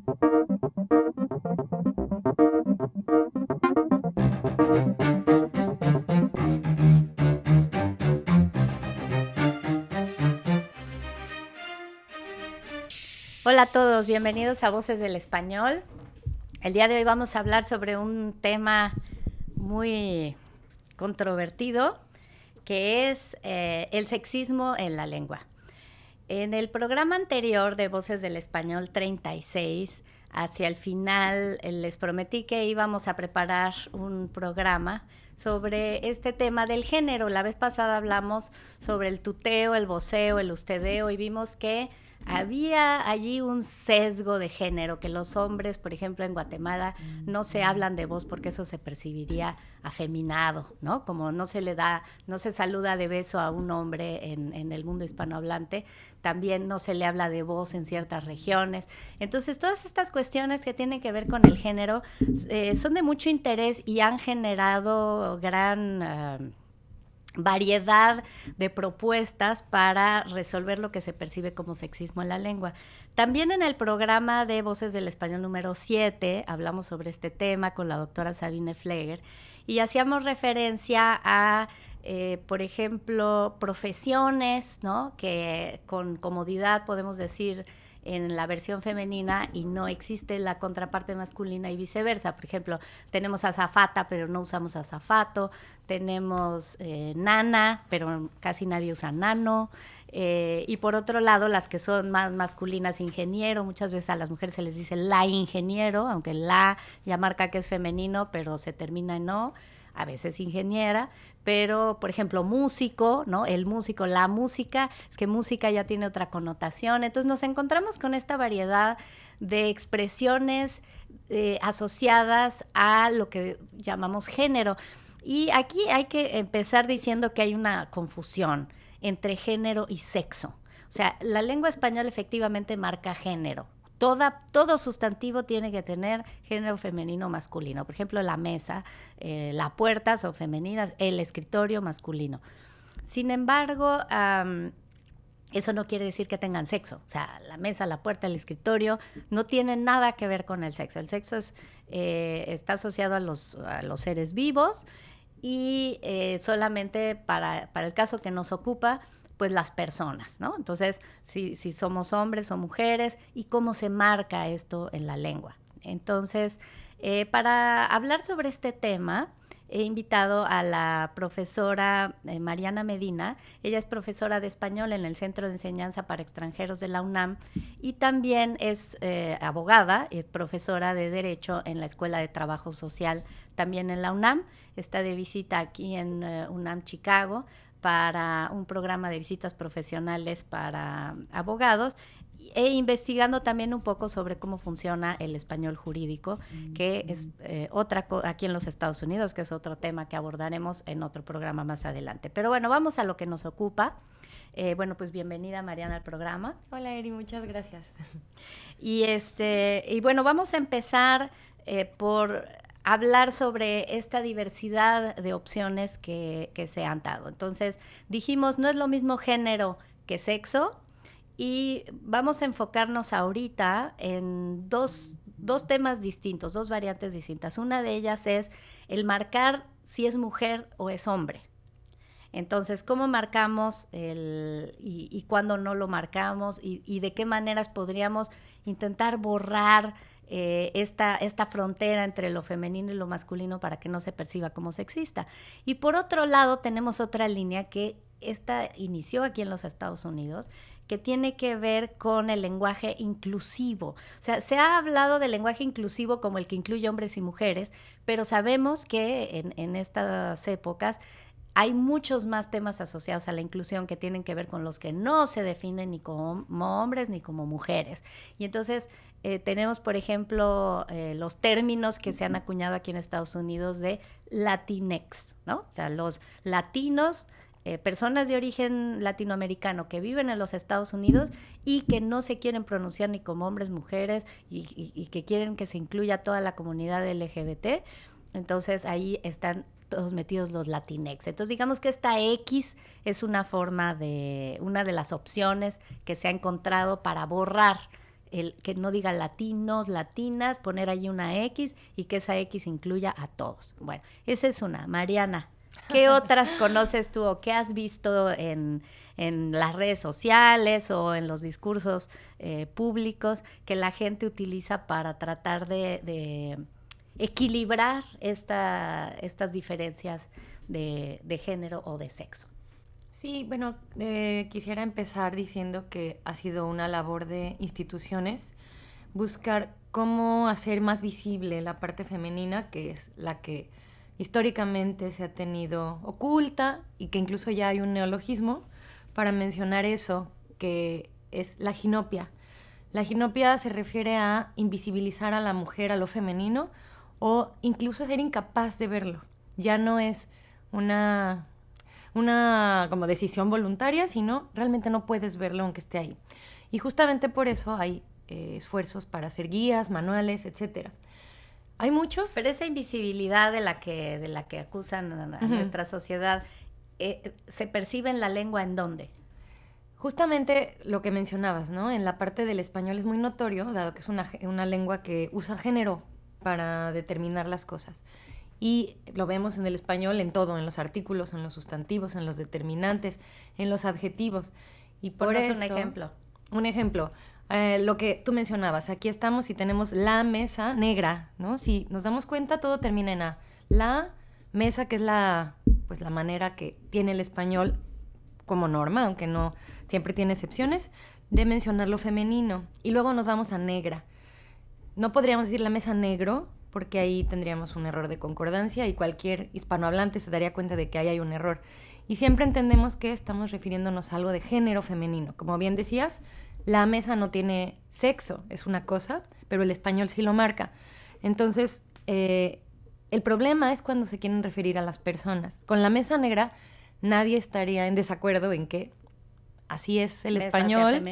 Hola a todos, bienvenidos a Voces del Español. El día de hoy vamos a hablar sobre un tema muy controvertido, que es el sexismo en la lengua. En el programa anterior de Voces del Español 36, hacia el final, les prometí que íbamos a preparar un programa sobre este tema del género. La vez pasada hablamos sobre el tuteo, el voceo, el ustedeo, y vimos que había allí un sesgo de género, que los hombres, por ejemplo, en Guatemala no se hablan de vos porque eso se percibiría afeminado, ¿no? Como no se le da, no se saluda de beso a un hombre en el mundo hispanohablante, también no se le habla de vos en ciertas regiones. Entonces, todas estas cuestiones que tienen que ver con el género son de mucho interés y han generado gran variedad de propuestas para resolver lo que se percibe como sexismo en la lengua. También en el programa de Voces del Español número 7 hablamos sobre este tema con la doctora Sabine Fleger y hacíamos referencia a, por ejemplo, profesiones, ¿no?, que con comodidad podemos decir en la versión femenina y no existe la contraparte masculina y viceversa. Por ejemplo, tenemos azafata, pero no usamos azafato. Tenemos nana, pero casi nadie usa nano. Y por otro lado, las que son más masculinas, ingeniero. Muchas veces a las mujeres se les dice la ingeniero, aunque la ya marca que es femenino, pero se termina en no. A veces ingeniera, pero, por ejemplo, músico, ¿no? El músico, la música, es que música ya tiene otra connotación. Entonces nos encontramos con esta variedad de expresiones asociadas a lo que llamamos género. Y aquí hay que empezar diciendo que hay una confusión entre género y sexo. O sea, la lengua española efectivamente marca género. Todo sustantivo tiene que tener género femenino o masculino. Por ejemplo, la mesa, la puerta son femeninas, el escritorio masculino. Sin embargo, eso no quiere decir que tengan sexo. O sea, la mesa, la puerta, el escritorio no tienen nada que ver con el sexo. El sexo está asociado a los seres vivos y solamente para el caso que nos ocupa, pues las personas, ¿no? Entonces, si somos hombres o mujeres y cómo se marca esto en la lengua. Entonces, para hablar sobre este tema, he invitado a la profesora Mariana Medina. Ella es profesora de español en el Centro de Enseñanza para Extranjeros de la UNAM y también es abogada y profesora de Derecho en la Escuela de Trabajo Social también en la UNAM. Está de visita aquí en UNAM Chicago para un programa de visitas profesionales para abogados e investigando también un poco sobre cómo funciona el español jurídico, que es aquí en los Estados Unidos, que es otro tema que abordaremos en otro programa más adelante. Pero bueno, vamos a lo que nos ocupa. Bueno, pues bienvenida, Mariana, al programa. Hola, Eri, muchas gracias. Y bueno, vamos a empezar por hablar sobre esta diversidad de opciones que se han dado. Entonces, dijimos, no es lo mismo género que sexo, y vamos a enfocarnos ahorita en dos temas distintos, dos variantes distintas. Una de ellas es el marcar si es mujer o es hombre. Entonces, ¿cómo marcamos y cuándo no lo marcamos y de qué maneras podríamos intentar borrar esta frontera entre lo femenino y lo masculino para que no se perciba como sexista? Y por otro lado, tenemos otra línea que esta inició aquí en los Estados Unidos, que tiene que ver con el lenguaje inclusivo. O sea, se ha hablado del lenguaje inclusivo como el que incluye hombres y mujeres, pero sabemos que en estas épocas hay muchos más temas asociados a la inclusión que tienen que ver con los que no se definen ni como hombres ni como mujeres. Y entonces tenemos, por ejemplo, los términos que se han acuñado aquí en Estados Unidos de Latinx, ¿no? O sea, los latinos, personas de origen latinoamericano que viven en los Estados Unidos y que no se quieren pronunciar ni como hombres, mujeres y que quieren que se incluya toda la comunidad LGBT. Entonces ahí están todos metidos los latinex. Entonces digamos que esta X es una de las opciones que se ha encontrado para borrar que no diga latinos, latinas, poner allí una X y que esa X incluya a todos. Bueno, esa es una. Mariana, ¿qué otras conoces tú o qué has visto en las redes sociales o en los discursos públicos que la gente utiliza para tratar de equilibrar estas diferencias de género o de sexo? Sí, bueno, quisiera empezar diciendo que ha sido una labor de instituciones buscar cómo hacer más visible la parte femenina, que es la que históricamente se ha tenido oculta y que incluso ya hay un neologismo para mencionar eso, que es la ginopia. La ginopia se refiere a invisibilizar a la mujer, a lo femenino, o incluso ser incapaz de verlo. Ya no es una como decisión voluntaria, sino realmente no puedes verlo aunque esté ahí. Y justamente por eso hay esfuerzos para hacer guías, manuales, etcétera. Hay muchos. Pero esa invisibilidad de la que acusan a nuestra sociedad, ¿se percibe en la lengua en dónde? Justamente lo que mencionabas, ¿no? En la parte del español es muy notorio, dado que es una lengua que usa género para determinar las cosas. Y lo vemos en el español en todo, en los artículos, en los sustantivos, en los determinantes, en los adjetivos. Y por eso, un ejemplo. Un ejemplo, lo que tú mencionabas, aquí estamos y tenemos la mesa negra, ¿no? Si nos damos cuenta, todo termina en A. La mesa, que es la manera que tiene el español como norma, aunque no siempre tiene excepciones, de mencionar lo femenino. Y luego nos vamos a negra. No podríamos decir la mesa negro, porque ahí tendríamos un error de concordancia y cualquier hispanohablante se daría cuenta de que ahí hay un error. Y siempre entendemos que estamos refiriéndonos a algo de género femenino. Como bien decías, la mesa no tiene sexo, es una cosa, pero el español sí lo marca. Entonces, el problema es cuando se quieren referir a las personas. Con la mesa negra, nadie estaría en desacuerdo en que así es el español.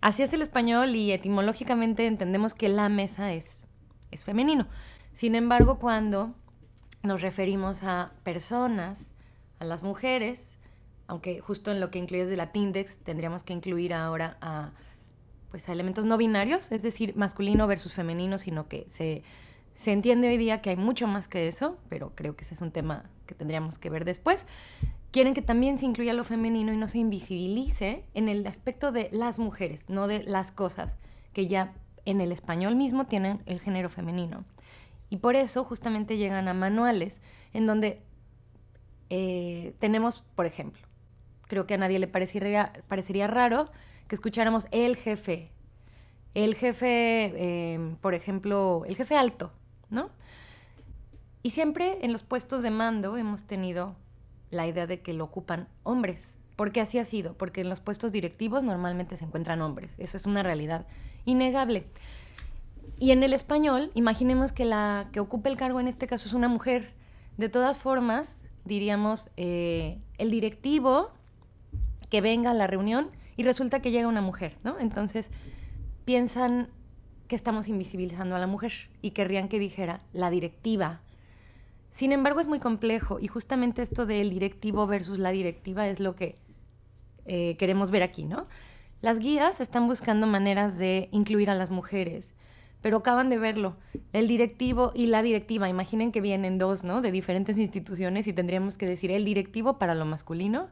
Así es el español y etimológicamente entendemos que la mesa es femenino. Sin embargo, cuando nos referimos a personas, a las mujeres, aunque justo en lo que incluyes de Latindex tendríamos que incluir ahora a elementos no binarios, es decir, masculino versus femenino, sino que se entiende hoy día que hay mucho más que eso, pero creo que ese es un tema que tendríamos que ver después. Quieren que también se incluya lo femenino y no se invisibilice en el aspecto de las mujeres, no de las cosas que ya en el español mismo tienen el género femenino. Y por eso justamente llegan a manuales en donde tenemos, por ejemplo, creo que a nadie le parecería raro que escucháramos el jefe. El jefe, por ejemplo, el jefe alto, ¿no? Y siempre en los puestos de mando hemos tenido la idea de que lo ocupan hombres. Porque así ha sido, porque en los puestos directivos normalmente se encuentran hombres. Eso es una realidad innegable. Y en el español, imaginemos que la que ocupa el cargo en este caso es una mujer. De todas formas, diríamos, el directivo que venga a la reunión y resulta que llega una mujer, ¿no? Entonces, piensan que estamos invisibilizando a la mujer y querrían que dijera la directiva. Sin embargo, es muy complejo y justamente esto del directivo versus la directiva es lo que queremos ver aquí, ¿no? Las guías están buscando maneras de incluir a las mujeres, pero acaban de verlo. El directivo y la directiva, imaginen que vienen dos, ¿no? De diferentes instituciones y tendríamos que decir el directivo para lo masculino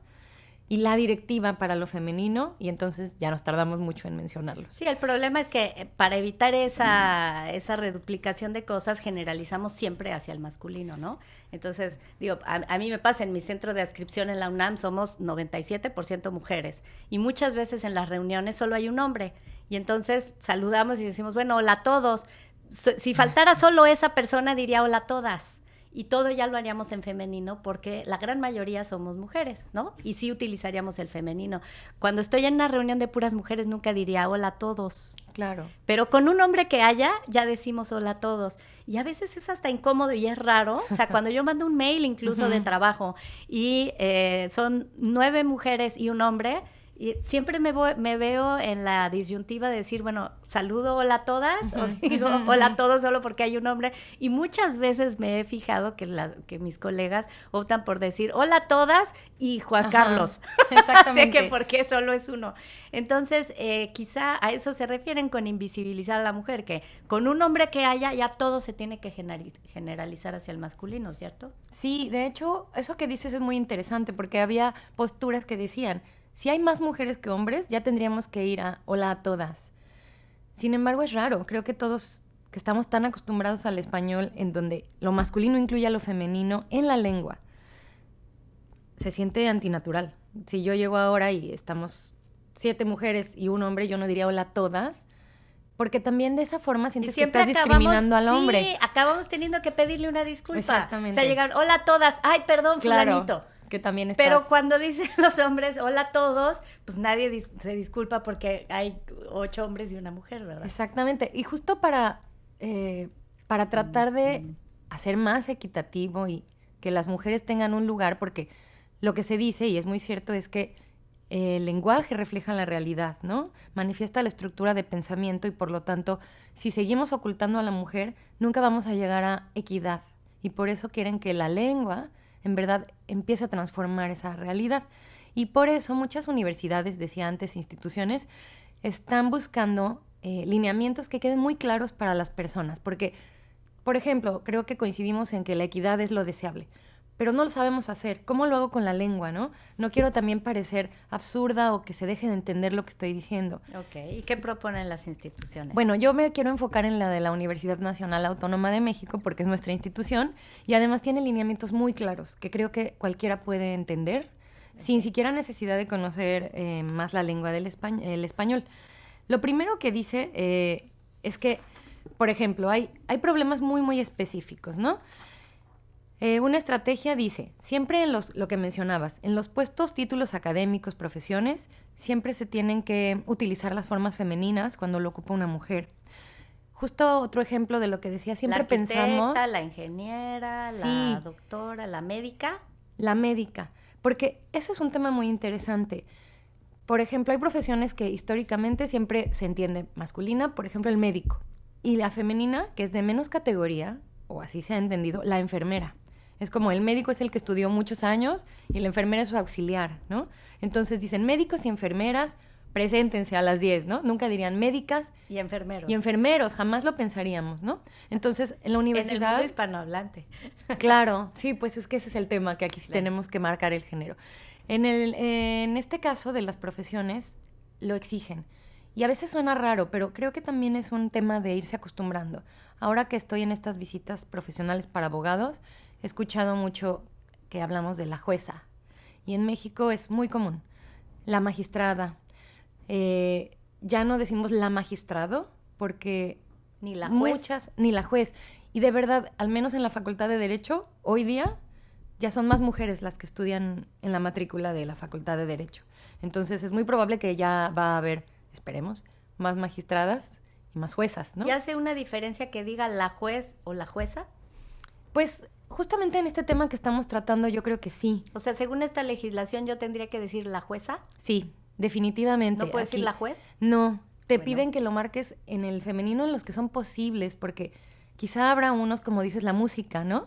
y la directiva para lo femenino, y entonces ya nos tardamos mucho en mencionarlos. Sí, el problema es que para evitar esa reduplicación de cosas generalizamos siempre hacia el masculino, ¿no? Entonces, digo, a mí me pasa, en mi centro de adscripción en la UNAM somos 97% mujeres y muchas veces en las reuniones solo hay un hombre y entonces saludamos y decimos, bueno, hola a todos. Si faltara solo esa persona diría hola a todas. Y todo ya lo haríamos en femenino porque la gran mayoría somos mujeres, ¿no? Y sí utilizaríamos el femenino. Cuando estoy en una reunión de puras mujeres nunca diría hola a todos. Claro. Pero con un hombre que haya, ya decimos hola a todos. Y a veces es hasta incómodo y es raro. O sea, cuando yo mando un mail incluso de trabajo y son 9 mujeres y un hombre, Y siempre me veo en la disyuntiva de decir, bueno, saludo hola a todas, o digo hola a todos solo porque hay un hombre. Y muchas veces me he fijado que mis colegas optan por decir hola a todas y Juan Carlos. Exactamente. Así que porque solo es uno. Entonces, quizá a eso se refieren con invisibilizar a la mujer, que con un hombre que haya, ya todo se tiene que generalizar hacia el masculino, ¿cierto? Sí, de hecho, eso que dices es muy interesante porque había posturas que decían, si hay más mujeres que hombres, ya tendríamos que ir a hola a todas. Sin embargo, es raro. Creo que todos que estamos tan acostumbrados al español en donde lo masculino incluye a lo femenino en la lengua, se siente antinatural. Si yo llego ahora y estamos 7 mujeres y un hombre, yo no diría hola a todas, porque también de esa forma sientes que estás discriminando al hombre. Sí, acabamos teniendo que pedirle una disculpa. Exactamente. O sea, llegar, hola a todas, ay, perdón, Claro, fulanito. que también estás... Pero cuando dicen los hombres hola a todos, pues nadie se disculpa porque hay 8 hombres y una mujer, ¿verdad? Exactamente. Y justo para tratar de hacer más equitativo y que las mujeres tengan un lugar, porque lo que se dice, y es muy cierto, es que el lenguaje refleja la realidad, ¿no? Manifiesta la estructura de pensamiento y por lo tanto, si seguimos ocultando a la mujer, nunca vamos a llegar a equidad. Y por eso quieren que la lengua, en verdad, empiece a transformar esa realidad. Y por eso muchas universidades, decía antes, instituciones, están buscando lineamientos que queden muy claros para las personas. Porque, por ejemplo, creo que coincidimos en que la equidad es lo deseable, pero no lo sabemos hacer. ¿Cómo lo hago con la lengua, no? No quiero también parecer absurda o que se deje de entender lo que estoy diciendo. Ok, ¿y qué proponen las instituciones? Bueno, yo me quiero enfocar en la de la Universidad Nacional Autónoma de México porque es nuestra institución y además tiene lineamientos muy claros que creo que cualquiera puede entender sin siquiera necesidad de conocer más la lengua del el español. Lo primero que dice es que, por ejemplo, hay problemas muy, muy específicos, ¿no? Una estrategia dice, siempre en lo que mencionabas, en los puestos, títulos académicos, profesiones, siempre se tienen que utilizar las formas femeninas cuando lo ocupa una mujer. Justo otro ejemplo de lo que decía, siempre la arquitecta, pensamos... la ingeniera, Sí, la doctora, la médica. la médica, porque eso es un tema muy interesante. Por ejemplo, hay profesiones que históricamente siempre se entiende masculina, por ejemplo, el médico, y la femenina, que es de menos categoría, o así se ha entendido, la enfermera. Es como el médico es el que estudió muchos años y la enfermera es su auxiliar, ¿no? Entonces dicen médicos y enfermeras, preséntense a las 10, ¿no? Nunca dirían médicas y enfermeros. Y enfermeros, jamás lo pensaríamos, ¿no? Entonces, en la universidad... En el mundo hispanohablante. Claro, sí, pues es que ese es el tema, que aquí sí tenemos que marcar el género. En este caso de las profesiones, lo exigen. Y a veces suena raro, pero creo que también es un tema de irse acostumbrando. Ahora que estoy en estas visitas profesionales para abogados, he escuchado mucho que hablamos de la jueza. Y en México es muy común. La magistrada. Ya no decimos la magistrado, porque... Ni la juez. Ni la juez. Y de verdad, al menos en la Facultad de Derecho, hoy día ya son más mujeres las que estudian en la matrícula de la Facultad de Derecho. Entonces es muy probable que ya va a haber, esperemos, más magistradas y más juezas, ¿no? ¿Y hace una diferencia que diga la juez o la jueza? Pues justamente en este tema que estamos tratando yo creo que sí. O sea, según esta legislación yo tendría que decir la jueza. Sí, definitivamente. ¿No puedes decir la juez? No, te piden que lo marques en el femenino en los que son posibles, porque quizá habrá unos, como dices, la música, ¿no?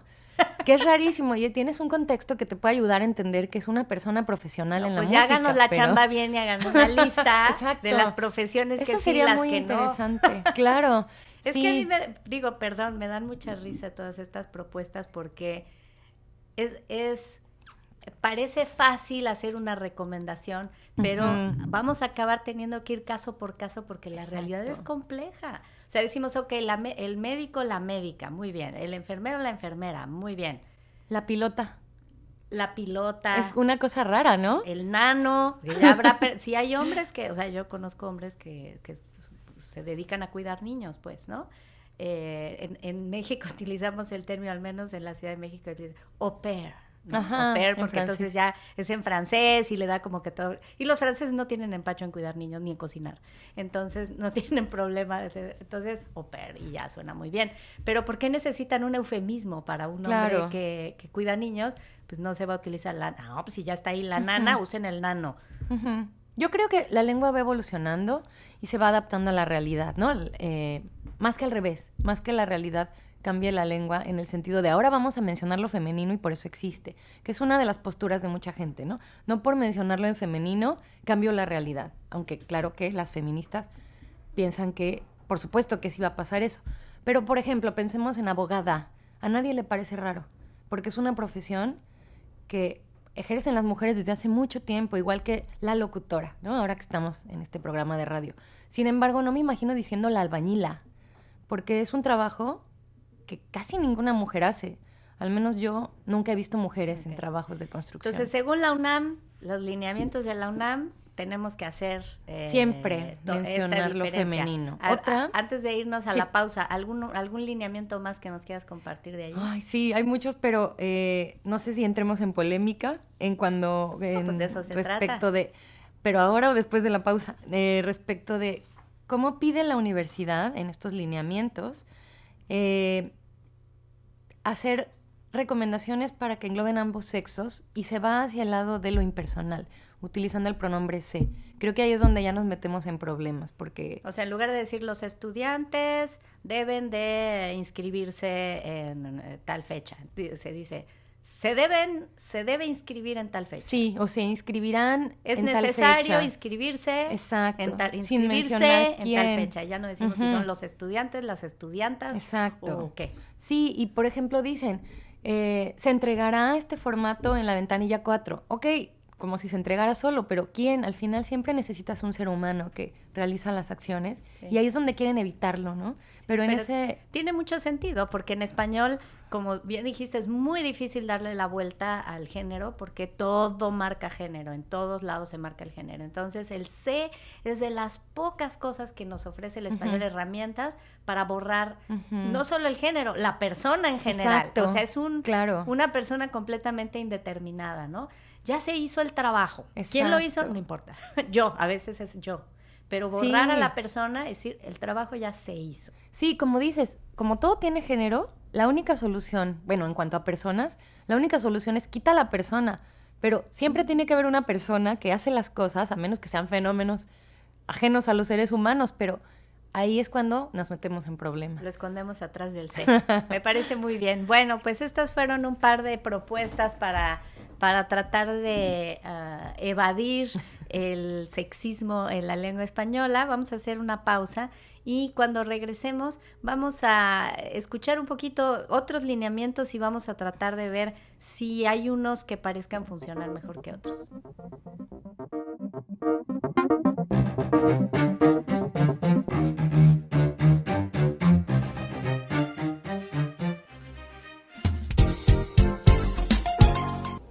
Que es rarísimo y tienes un contexto que te puede ayudar a entender que es una persona profesional en la música. Pues ya háganos la chamba bien y háganos una lista de las profesiones que eso sí, sería las muy que interesante. Claro. Es sí. que a mí me dan mucha risa todas estas propuestas porque parece fácil hacer una recomendación, pero vamos a acabar teniendo que ir caso por caso porque la realidad es compleja. O sea, decimos, ok, el médico, la médica, muy bien. El enfermero, la enfermera, muy bien. La pilota. La pilota. Es una cosa rara, ¿no? El nano. Ya habrá si hay hombres que, o sea, yo conozco hombres que se dedican a cuidar niños, pues, ¿no? En México utilizamos el término, al menos en la Ciudad de México, au pair. ¿no? Ajá, au pair, porque entonces ya es en francés y le da como que todo. Y los franceses no tienen empacho en cuidar niños ni en cocinar. Entonces no tienen problema. Entonces, au pair, y ya suena muy bien. Pero ¿por qué necesitan un eufemismo para un hombre que cuida niños? Pues no se va a utilizar la... No, pues si ya está ahí la nana, usen el nano. Yo creo que la lengua va evolucionando y se va adaptando a la realidad, ¿no? Más que al revés, más que la realidad cambie la lengua en el sentido de ahora vamos a mencionar lo femenino y por eso existe, que es una de las posturas de mucha gente, ¿no? No por mencionarlo en femenino cambio la realidad, aunque claro que las feministas piensan que, por supuesto que sí va a pasar eso. Pero, por ejemplo, pensemos en abogada. A nadie le parece raro, porque es una profesión que ejercen las mujeres desde hace mucho tiempo, igual que la locutora, ¿no? Ahora que estamos en este programa de radio. Sin embargo, no me imagino diciendo la albañila, porque es un trabajo que casi ninguna mujer hace. Al menos yo nunca he visto mujeres en trabajos de construcción. Entonces, según la UNAM, los lineamientos de la UNAM, tenemos que hacer siempre mencionar lo femenino. Antes de irnos a la pausa, ¿algún lineamiento más que nos quieras compartir de ahí? Ay, sí, hay muchos, pero no sé si entremos en polémica pues de eso se trata. Pero ahora o después de la pausa, respecto de cómo pide la universidad en estos lineamientos hacer recomendaciones para que engloben ambos sexos y se va hacia el lado de lo impersonal, utilizando el pronombre se. Creo que ahí es donde ya nos metemos en problemas, porque... O sea, en lugar de decir los estudiantes deben de inscribirse en tal fecha, se dice... Se debe inscribir en tal fecha. Sí, o se inscribirán en tal fecha. Es necesario inscribirse sin mencionar en tal fecha. Ya no decimos si son los estudiantes, las estudiantas. Exacto. ¿O qué? Sí, y por ejemplo dicen, se entregará este formato en la ventanilla 4. Ok, como si se entregara solo, pero ¿quién? Al final siempre necesitas un ser humano que realiza las acciones, sí. Y ahí es donde quieren evitarlo, ¿no? Sí, pero tiene mucho sentido, porque en español, como bien dijiste, es muy difícil darle la vuelta al género, porque todo marca género, en todos lados se marca el género. Entonces, el C es de las pocas cosas que nos ofrece el español, herramientas para borrar no solo el género, la persona en general. Exacto. O sea, es una persona completamente indeterminada, ¿no? Ya se hizo el trabajo. Exacto. ¿Quién lo hizo? No importa. Yo, a veces es yo. Pero borrar a la persona, es decir, el trabajo ya se hizo. Sí, como dices, como todo tiene género, la única solución, bueno, en cuanto a personas, la única solución es quita a la persona. Pero siempre tiene que haber una persona que hace las cosas, a menos que sean fenómenos ajenos a los seres humanos, pero ahí es cuando nos metemos en problemas. Lo escondemos atrás del C. Me parece muy bien. Bueno, pues estas fueron un par de propuestas para tratar de evadir el sexismo en la lengua española. Vamos a hacer una pausa y cuando regresemos vamos a escuchar un poquito otros lineamientos y vamos a tratar de ver si hay unos que parezcan funcionar mejor que otros.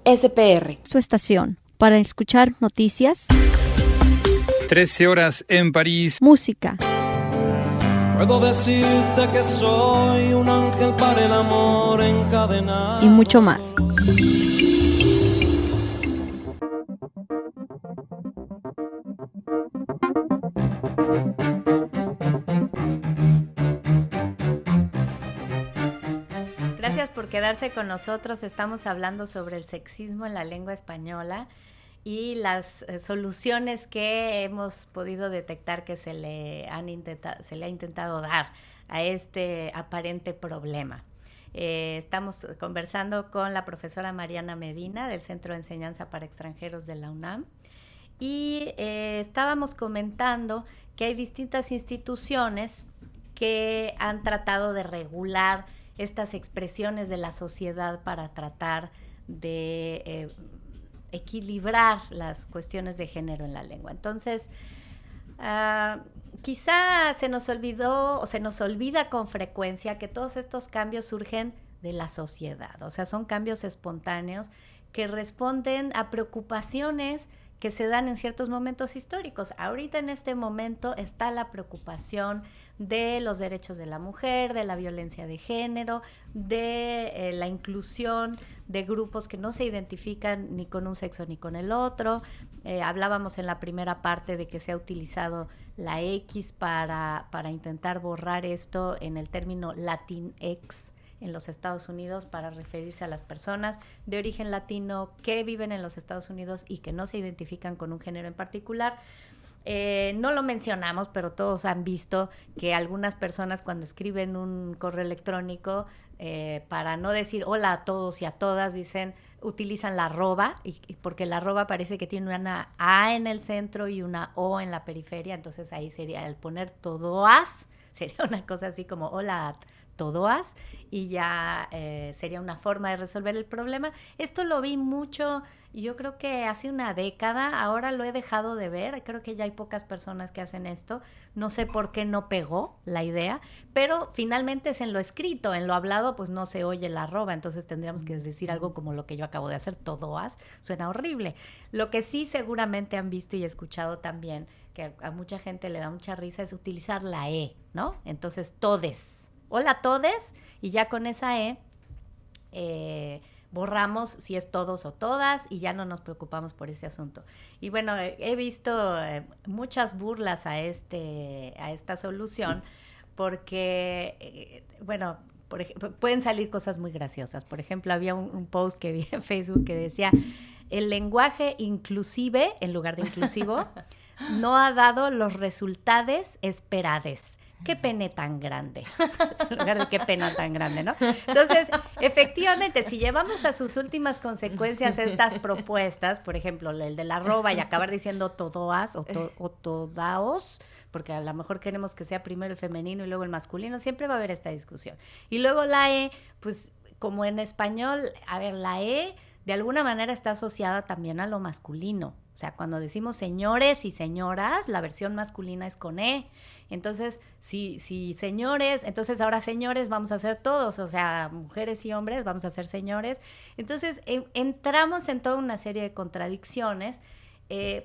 SPR, su estación, para escuchar noticias, 13 horas en París, música. Puedo decirte que soy un ángel para el amor encadenado. Y mucho más. Gracias por quedarse con nosotros. Estamos hablando sobre el sexismo en la lengua española y las soluciones que hemos podido detectar que se le ha intentado dar a este aparente problema. Estamos conversando con la profesora Mariana Medina del Centro de Enseñanza para Extranjeros de la UNAM y estábamos comentando que hay distintas instituciones que han tratado de regular estas expresiones de la sociedad para tratar de equilibrar las cuestiones de género en la lengua. Entonces, quizá se nos olvidó o se nos olvida con frecuencia que todos estos cambios surgen de la sociedad, o sea, son cambios espontáneos que responden a preocupaciones que se dan en ciertos momentos históricos. Ahorita en este momento está la preocupación de los derechos de la mujer, de la violencia de género, de la inclusión de grupos que no se identifican ni con un sexo ni con el otro. Hablábamos en la primera parte de que se ha utilizado la X para intentar borrar esto en el término Latinx, en los Estados Unidos para referirse a las personas de origen latino que viven en los Estados Unidos y que no se identifican con un género en particular. No lo mencionamos, pero todos han visto que algunas personas cuando escriben un correo electrónico, para no decir hola a todos y a todas, utilizan la arroba, y porque la arroba parece que tiene una A en el centro y una O en la periferia, entonces ahí sería, al poner todoas, sería una cosa así como hola a todoas, y ya sería una forma de resolver el problema. Esto lo vi mucho, yo creo que hace una década, ahora lo he dejado de ver, creo que ya hay pocas personas que hacen esto, no sé por qué no pegó la idea, pero finalmente es en lo escrito, en lo hablado pues no se oye la arroba, entonces tendríamos que decir algo como lo que yo acabo de hacer, todoas, suena horrible. Lo que sí seguramente han visto y escuchado también, que a mucha gente le da mucha risa, es utilizar la E, ¿no? Entonces, todes. Hola todes, y ya con esa borramos si es todos o todas y ya no nos preocupamos por ese asunto. Y bueno, he visto muchas burlas a esta solución porque, bueno, por ejemplo, pueden salir cosas muy graciosas. Por ejemplo, había un post que vi en Facebook que decía, el lenguaje inclusive, en lugar de inclusivo, no ha dado los resultados esperados. Qué pena tan grande, en lugar de qué pena tan grande, ¿no? Entonces, efectivamente, si llevamos a sus últimas consecuencias estas propuestas, por ejemplo, el de la arroba y acabar diciendo todoas o todaos, porque a lo mejor queremos que sea primero el femenino y luego el masculino, siempre va a haber esta discusión. Y luego la E, pues como en español, a ver, la E de alguna manera está asociada también a lo masculino. O sea, cuando decimos señores y señoras, la versión masculina es con E. Entonces, si señores, entonces ahora señores vamos a ser todos, o sea, mujeres y hombres vamos a ser señores. Entonces, entramos en toda una serie de contradicciones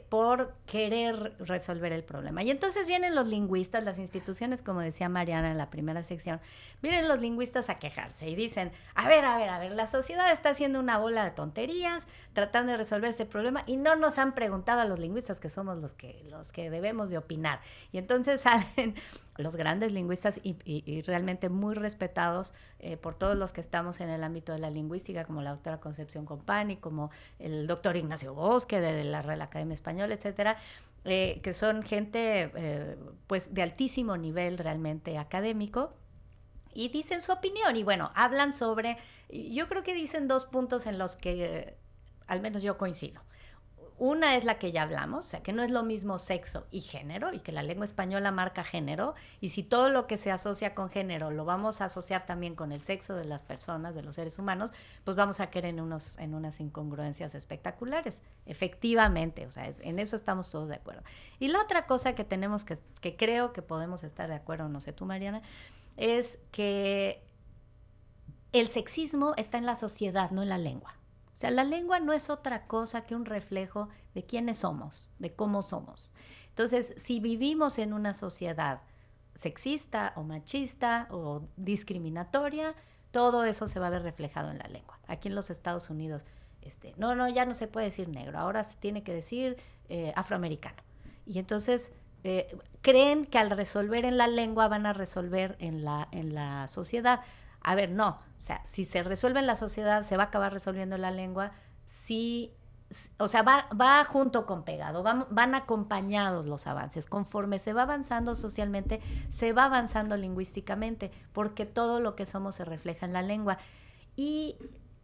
por querer resolver el problema. Y entonces vienen los lingüistas, las instituciones, como decía Mariana en la primera sección, vienen los lingüistas a quejarse y dicen, a ver, la sociedad está haciendo una bola de tonterías, tratando de resolver este problema y no nos han preguntado a los lingüistas, que somos los que debemos de opinar. Y entonces salen los grandes lingüistas y realmente muy respetados por todos los que estamos en el ámbito de la lingüística, como la doctora Concepción Compani, como el doctor Ignacio Bosque de la Real Academia Española, etcétera, que son gente pues de altísimo nivel realmente académico, y dicen su opinión. Y bueno, hablan sobre, yo creo que dicen dos puntos en los que al menos yo coincido. Una es la que ya hablamos, o sea, que no es lo mismo sexo y género, y que la lengua española marca género, y si todo lo que se asocia con género lo vamos a asociar también con el sexo de las personas, de los seres humanos, pues vamos a caer en unas incongruencias espectaculares, efectivamente, o sea, en eso estamos todos de acuerdo. Y la otra cosa que tenemos que creo que podemos estar de acuerdo, no sé tú, Mariana, es que el sexismo está en la sociedad, no en la lengua. O sea, la lengua no es otra cosa que un reflejo de quiénes somos, de cómo somos. Entonces, si vivimos en una sociedad sexista o machista o discriminatoria, todo eso se va a ver reflejado en la lengua. Aquí en los Estados Unidos, ya no se puede decir negro, ahora se tiene que decir afroamericano. Y entonces creen que al resolver en la lengua van a resolver en la sociedad. A ver, no, o sea, si se resuelve en la sociedad, se va a acabar resolviendo en la lengua, sí, o sea, va junto con pegado, van acompañados los avances. Conforme se va avanzando socialmente, se va avanzando lingüísticamente, porque todo lo que somos se refleja en la lengua. Y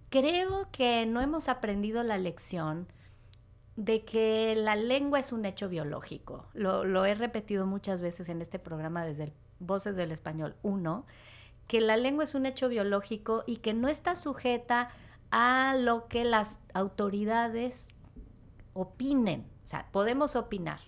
creo que no hemos aprendido la lección de que la lengua es un hecho biológico. Lo he repetido muchas veces en este programa desde Voces del Español 1, que la lengua es un hecho biológico y que no está sujeta a lo que las autoridades opinen. O sea, podemos opinar,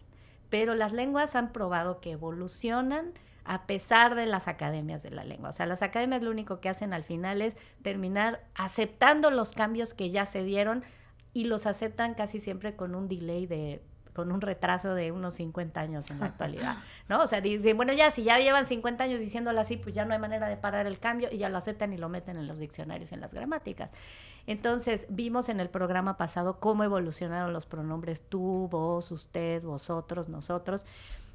pero las lenguas han probado que evolucionan a pesar de las academias de la lengua. O sea, las academias lo único que hacen al final es terminar aceptando los cambios que ya se dieron, y los aceptan casi siempre con un delay con un retraso de unos 50 años en la actualidad, ¿no? O sea, dicen, bueno, ya si ya llevan 50 años diciéndolo así, pues ya no hay manera de parar el cambio, y ya lo aceptan y lo meten en los diccionarios, en las gramáticas. Entonces, vimos en el programa pasado cómo evolucionaron los pronombres tú, vos, usted, vosotros, nosotros,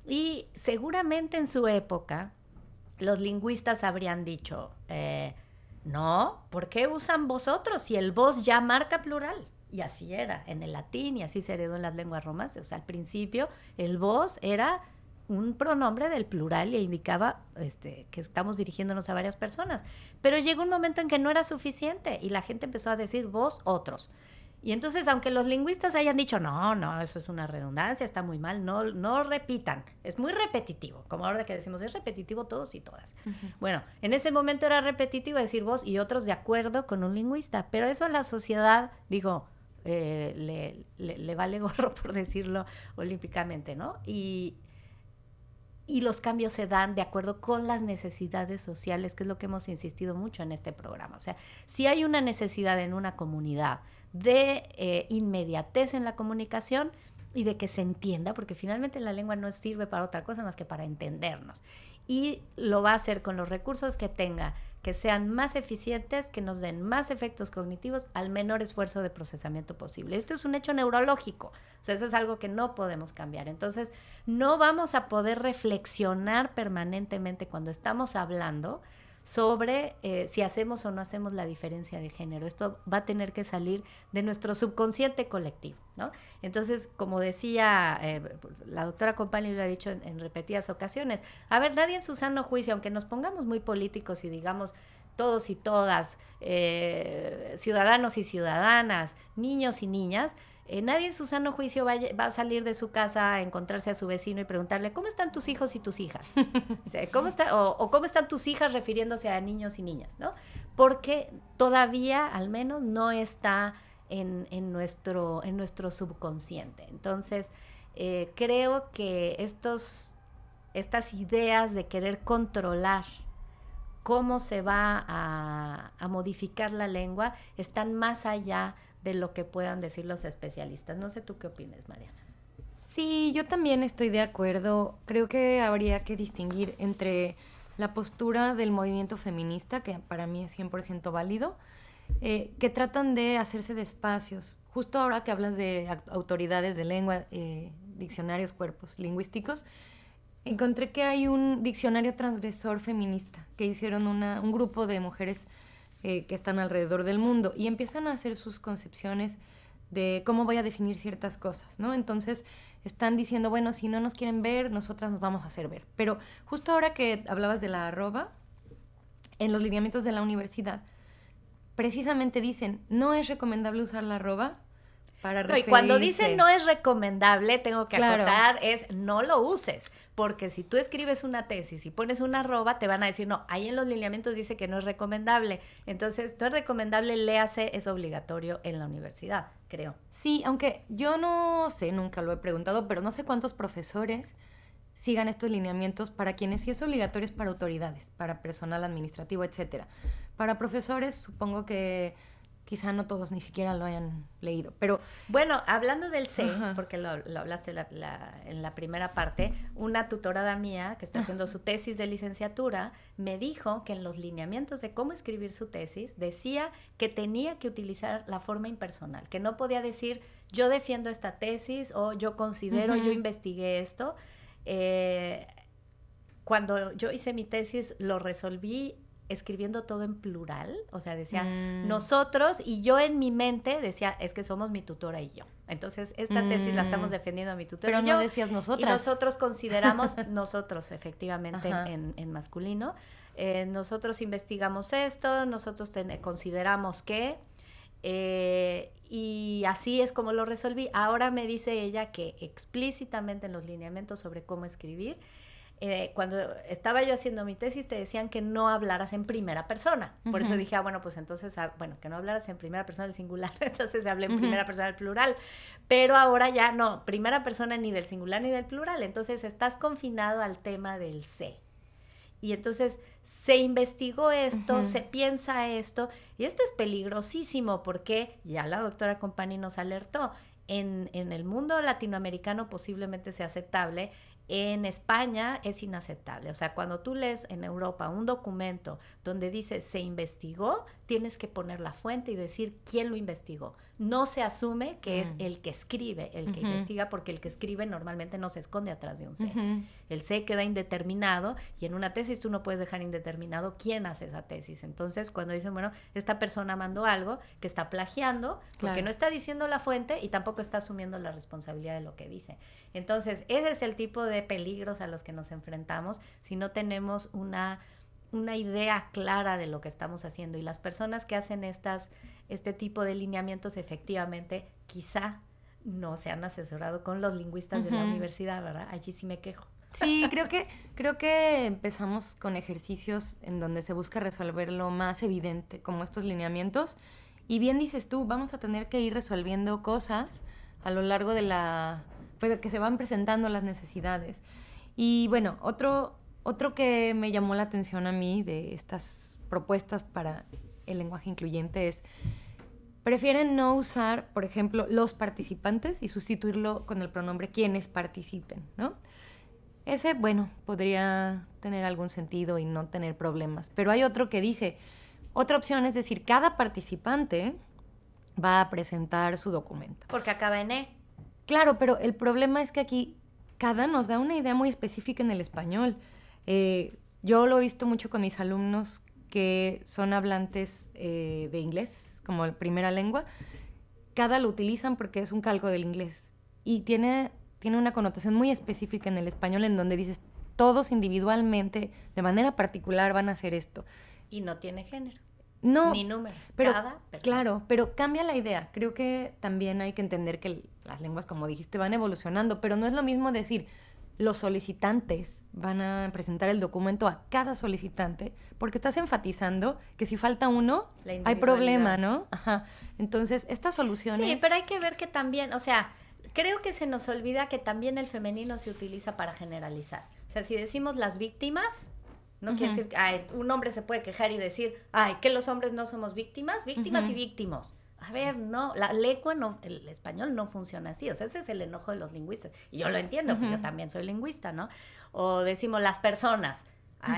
y seguramente en su época los lingüistas habrían dicho, No, ¿por qué usan vosotros si el vos ya marca plural? Y así era en el latín y así se heredó en las lenguas romances. O sea, al principio el vos era un pronombre del plural y indicaba que estamos dirigiéndonos a varias personas. Pero llegó un momento en que no era suficiente y la gente empezó a decir vos, otros. Y entonces, aunque los lingüistas hayan dicho, no, eso es una redundancia, está muy mal, no repitan, es muy repetitivo, como ahora que decimos, es repetitivo todos y todas. Uh-huh. Bueno, en ese momento era repetitivo decir vos y otros de acuerdo con un lingüista, pero eso a la sociedad, digo, le vale gorro, por decirlo olímpicamente, ¿no? Y los cambios se dan de acuerdo con las necesidades sociales, que es lo que hemos insistido mucho en este programa. O sea, si hay una necesidad en una comunidad de inmediatez en la comunicación y de que se entienda, porque finalmente la lengua no sirve para otra cosa más que para entendernos. Y lo va a hacer con los recursos que tenga, que sean más eficientes, que nos den más efectos cognitivos al menor esfuerzo de procesamiento posible. Esto es un hecho neurológico, o sea, eso es algo que no podemos cambiar. Entonces, no vamos a poder reflexionar permanentemente cuando estamos hablando sobre si hacemos o no hacemos la diferencia de género. Esto va a tener que salir de nuestro subconsciente colectivo, ¿no? Entonces, como decía la doctora Company, lo ha dicho en repetidas ocasiones, a ver, nadie en su sano juicio, aunque nos pongamos muy políticos y digamos todos y todas, ciudadanos y ciudadanas, niños y niñas, nadie en su sano juicio va a salir de su casa a encontrarse a su vecino y preguntarle, ¿cómo están tus hijos y tus hijas? O sea, ¿cómo están tus hijas refiriéndose a niños y niñas, ¿no? Porque todavía, al menos, no está en nuestro subconsciente. Entonces, creo que estas ideas de querer controlar cómo se va a modificar la lengua están más allá de lo que puedan decir los especialistas. No sé tú qué opinas, Mariana. Sí, yo también estoy de acuerdo. Creo que habría que distinguir entre la postura del movimiento feminista, que para mí es 100% válido, que tratan de hacerse de espacios. Justo ahora que hablas de autoridades de lengua, diccionarios, cuerpos lingüísticos, encontré que hay un diccionario transgresor feminista que hicieron un grupo de mujeres que están alrededor del mundo y empiezan a hacer sus concepciones de cómo voy a definir ciertas cosas, ¿no? Entonces están diciendo, bueno, si no nos quieren ver, nosotras nos vamos a hacer ver. Pero justo ahora que hablabas de la arroba, en los lineamientos de la universidad, precisamente dicen, no es recomendable usar la arroba para referirse. Y cuando dicen no es recomendable, tengo que acotar, es no lo uses. Porque si tú escribes una tesis y pones una arroba, te van a decir, no, ahí en los lineamientos dice que no es recomendable. Entonces, no es recomendable, léase, es obligatorio en la universidad, creo. Sí, aunque yo no sé, nunca lo he preguntado, pero no sé cuántos profesores sigan estos lineamientos. Para quienes sí es obligatorio es para autoridades, para personal administrativo, etcétera. Para profesores, supongo que quizá no todos ni siquiera lo hayan leído, pero... Bueno, hablando del C, porque lo hablaste en la primera parte, una tutorada mía que está haciendo su tesis de licenciatura me dijo que en los lineamientos de cómo escribir su tesis decía que tenía que utilizar la forma impersonal, que no podía decir yo defiendo esta tesis o yo considero, yo investigué esto. Cuando yo hice mi tesis lo resolví escribiendo todo en plural, o sea, decía nosotros, y yo en mi mente decía, es que somos mi tutora y yo. Entonces, esta tesis la estamos defendiendo mi tutora y yo. Pero no decías nosotras. Y nosotros consideramos, nosotros efectivamente en masculino, nosotros investigamos esto, nosotros consideramos que, y así es como lo resolví. Ahora me dice ella que explícitamente en los lineamientos sobre cómo escribir, cuando estaba yo haciendo mi tesis te decían que no hablaras en primera persona. Por eso dije, bueno, pues entonces, que no hablaras en primera persona del singular, entonces se hablé en primera persona del plural. Pero ahora ya no, primera persona ni del singular ni del plural. Entonces estás confinado al tema del se. Y entonces se investigó esto, se piensa esto, y esto es peligrosísimo porque ya la doctora Company nos alertó. En el mundo latinoamericano posiblemente sea aceptable, En España es inaceptable. O sea, cuando tú lees en Europa un documento donde dice se investigó, tienes que poner la fuente y decir quién lo investigó. No se asume que es el que escribe, el que investiga, porque el que escribe normalmente no se esconde atrás de un C. El C queda indeterminado y en una tesis tú no puedes dejar indeterminado quién hace esa tesis. Entonces, cuando dicen, bueno, esta persona mandó algo que está plagiando, porque no está diciendo la fuente y tampoco está asumiendo la responsabilidad de lo que dice. Entonces, ese es el tipo de peligros a los que nos enfrentamos si no tenemos una idea clara de lo que estamos haciendo. Y las personas que hacen este tipo de lineamientos efectivamente quizá no se han asesorado con los lingüistas de la universidad, ¿verdad? Allí sí me quejo. Sí, creo que empezamos con ejercicios en donde se busca resolver lo más evidente, como estos lineamientos. Y bien dices tú, vamos a tener que ir resolviendo cosas a lo largo de pues, que se van presentando las necesidades. Y bueno, otro que me llamó la atención a mí de estas propuestas para el lenguaje incluyente es: prefieren no usar, por ejemplo, los participantes y sustituirlo con el pronombre quienes participen, ¿no? Ese, bueno, podría tener algún sentido y no tener problemas. Pero hay otro que dice, otra opción es decir, cada participante va a presentar su documento. Porque acaba en E. Claro, pero el problema es que aquí cada nos da una idea muy específica en el español. Yo lo he visto mucho con mis alumnos que son hablantes de inglés como primera lengua. Cada lo utilizan porque es un calco del inglés y tiene una connotación muy específica en el español en donde dices todos individualmente, de manera particular van a hacer esto. Y no tiene género. No, ni número. Pero, cada persona. Claro, pero cambia la idea. Creo que también hay que entender que las lenguas, como dijiste, van evolucionando, pero no es lo mismo decir los solicitantes van a presentar el documento a cada solicitante, porque estás enfatizando que si falta uno, hay problema, ¿no? Ajá. Entonces, estas soluciones... Sí, pero hay que ver que también, o sea, creo que se nos olvida que también el femenino se utiliza para generalizar. O sea, si decimos las víctimas, no quiere decir que un hombre se puede quejar y decir, que los hombres no somos víctimas y víctimos. A ver, no, la lengua no, el español no funciona así, o sea, ese es el enojo de los lingüistas, y yo lo entiendo, pues yo también soy lingüista, ¿no? O decimos las personas,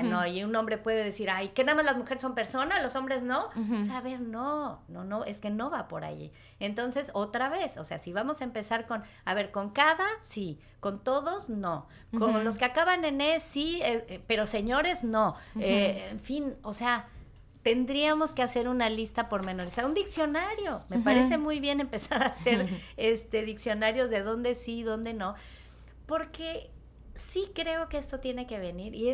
no, y un hombre puede decir, que nada más las mujeres son personas, los hombres no, o sea, a ver, no, es que no va por allí. Entonces, otra vez, o sea, si vamos a empezar con cada, sí, con todos, no, con los que acaban en E, sí, pero señores, no, en fin, o sea... Tendríamos que hacer una lista pormenorizada, un diccionario. Me parece muy bien empezar a hacer diccionarios de dónde sí, dónde no, porque sí creo que esto tiene que venir y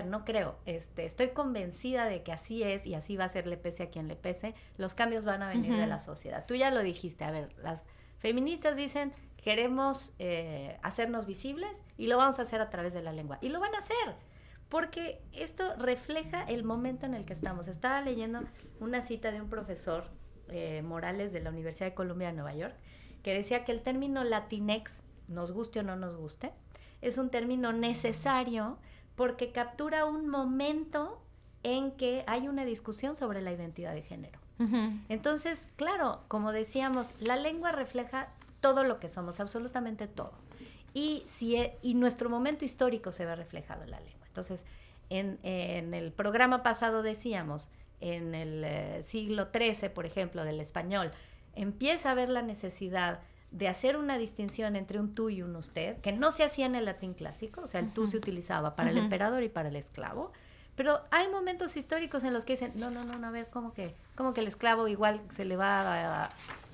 no creo, estoy convencida de que así es y así va a ser, le pese a quien le pese, los cambios van a venir de la sociedad. Tú ya lo dijiste, a ver, las feministas dicen, queremos hacernos visibles y lo vamos a hacer a través de la lengua, y lo van a hacer. Porque esto refleja el momento en el que estamos. Estaba leyendo una cita de un profesor, Morales, de la Universidad de Columbia de Nueva York, que decía que el término Latinx, nos guste o no nos guste, es un término necesario porque captura un momento en que hay una discusión sobre la identidad de género. Entonces, claro, como decíamos, la lengua refleja todo lo que somos, absolutamente todo. Y nuestro momento histórico se ve reflejado en la lengua. Entonces, en el programa pasado decíamos, en el siglo XIII, por ejemplo, del español, empieza a haber la necesidad de hacer una distinción entre un tú y un usted, que no se hacía en el latín clásico, o sea, el tú se utilizaba para el emperador y para el esclavo, pero hay momentos históricos en los que dicen, no, a ver, ¿cómo que el esclavo igual se va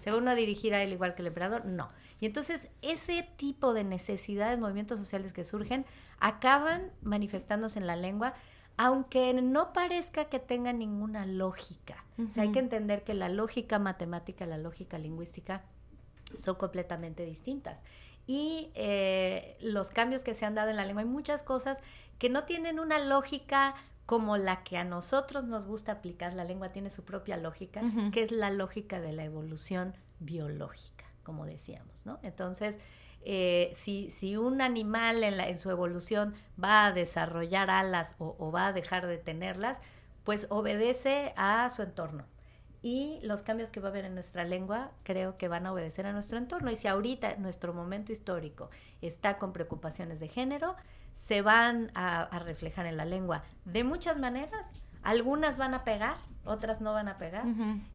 uno a dirigir a él igual que el emperador? No. Y entonces ese tipo de necesidades, movimientos sociales que surgen, acaban manifestándose en la lengua, aunque no parezca que tenga ninguna lógica. O sea, hay que entender que la lógica matemática, la lógica lingüística son completamente distintas. Y los cambios que se han dado en la lengua, hay muchas cosas que no tienen una lógica como la que a nosotros nos gusta aplicar. La lengua tiene su propia lógica, que es la lógica de la evolución biológica, como decíamos, ¿no? Entonces, si un animal en su evolución va a desarrollar alas o va a dejar de tenerlas, pues obedece a su entorno. y los cambios que va a haber en nuestra lengua creo que van a obedecer a nuestro entorno. Y si ahorita nuestro momento histórico está con preocupaciones de género, se van a reflejar en la lengua de muchas maneras. Algunas van a pegar, otras no van a pegar.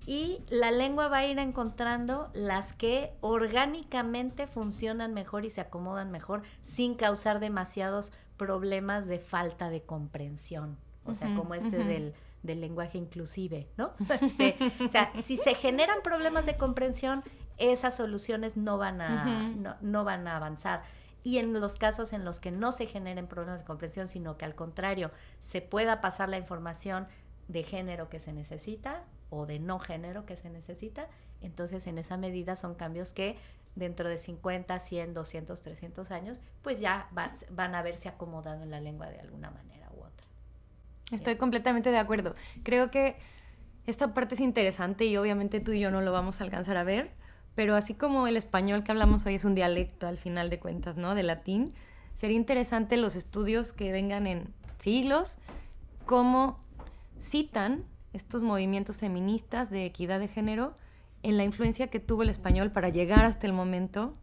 Y la lengua va a ir encontrando las que orgánicamente funcionan mejor y se acomodan mejor sin causar demasiados problemas de falta de comprensión. O sea, como del lenguaje inclusive, ¿no? O sea, si se generan problemas de comprensión, esas soluciones no van a avanzar. Y en los casos en los que no se generen problemas de comprensión, sino que al contrario, se pueda pasar la información de género que se necesita o de no género que se necesita, entonces en esa medida son cambios que dentro de 50, 100, 200, 300 años, pues ya van a verse acomodado en la lengua de alguna manera u otra. Estoy completamente de acuerdo. Creo que esta parte es interesante y obviamente tú y yo no lo vamos a alcanzar a ver, pero así como el español que hablamos hoy es un dialecto al final de cuentas, ¿no? De latín, sería interesante los estudios que vengan en siglos, cómo citan estos movimientos feministas de equidad de género en la influencia que tuvo el español para llegar hasta el momento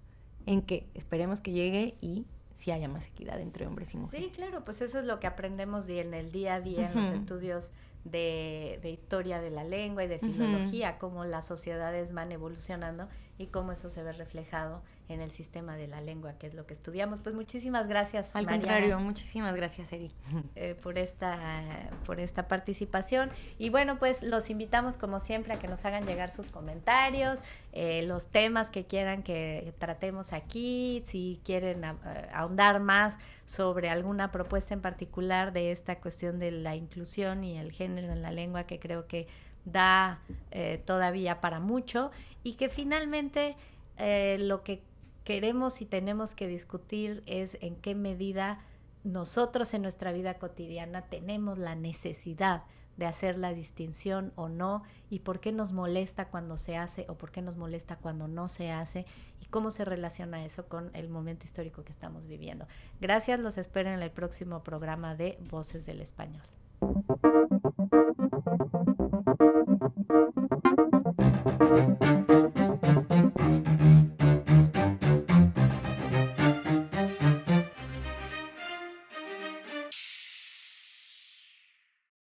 en que esperemos que llegue y sí haya más equidad entre hombres y mujeres. Sí, claro, pues eso es lo que aprendemos en el día a día, en los estudios de historia de la lengua y de filología, cómo las sociedades van evolucionando y cómo eso se ve reflejado en el sistema de la lengua, que es lo que estudiamos. Pues muchísimas gracias, Al Mariana, contrario, muchísimas gracias, Eri. por esta participación. Y bueno, pues los invitamos como siempre a que nos hagan llegar sus comentarios, los temas que quieran que tratemos aquí, si quieren ahondar más sobre alguna propuesta en particular de esta cuestión de la inclusión y el género en la lengua, que creo que da todavía para mucho y que finalmente lo que queremos y tenemos que discutir es en qué medida nosotros en nuestra vida cotidiana tenemos la necesidad de hacer la distinción o no, y por qué nos molesta cuando se hace o por qué nos molesta cuando no se hace, y cómo se relaciona eso con el momento histórico que estamos viviendo. Gracias, los espero en el próximo programa de Voces del Español.